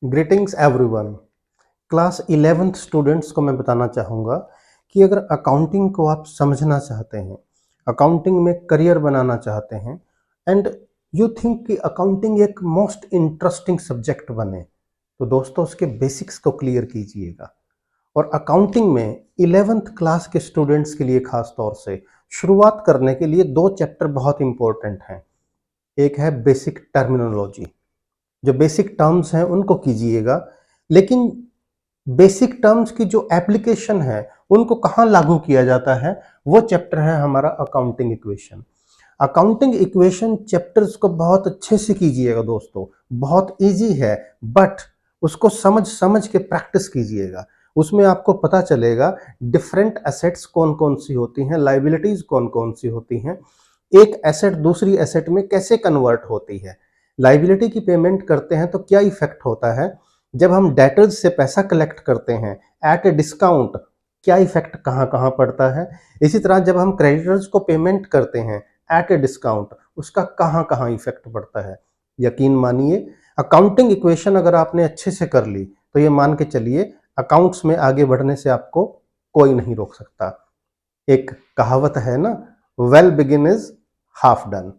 Greetings everyone. Class 11th students को मैं बताना चाहूँगा कि अगर अकाउंटिंग को आप समझना चाहते हैं, अकाउंटिंग में करियर बनाना चाहते हैं एंड यू थिंक कि अकाउंटिंग एक मोस्ट इंटरेस्टिंग सब्जेक्ट बने, तो दोस्तों उसके बेसिक्स को क्लियर कीजिएगा। और अकाउंटिंग में 11th क्लास के स्टूडेंट्स के लिए खास तौर से शुरुआत करने के लिए दो चैप्टर बहुत इंपॉर्टेंट हैं। एक है बेसिक टर्मिनोलॉजी, जो बेसिक टर्म्स हैं उनको कीजिएगा, लेकिन बेसिक टर्म्स की जो एप्लीकेशन है उनको कहाँ लागू किया जाता है, वो चैप्टर है हमारा accounting equation. Accounting equation chapters को बहुत अच्छे से कीजिएगा दोस्तों, बहुत इजी है, बट उसको समझ समझ के प्रैक्टिस कीजिएगा। उसमें आपको पता चलेगा डिफरेंट एसेट्स कौन कौन सी होती हैं, लाइबिलिटीज कौन कौन सी होती हैं, एक एसेट दूसरी एसेट में कैसे कन्वर्ट होती है, लाइबिलिटी की पेमेंट करते हैं तो क्या इफेक्ट होता है, जब हम डेटर्स से पैसा कलेक्ट करते हैं एट ए डिस्काउंट क्या इफेक्ट कहाँ कहाँ पड़ता है, इसी तरह जब हम क्रेडिटर्स को पेमेंट करते हैं एट ए डिस्काउंट उसका कहाँ कहाँ इफेक्ट पड़ता है। यकीन मानिए, अकाउंटिंग इक्वेशन अगर आपने अच्छे से कर ली तो ये मान के चलिए अकाउंट्स में आगे बढ़ने से आपको कोई नहीं रोक सकता। एक कहावत है ना, well begin is half done.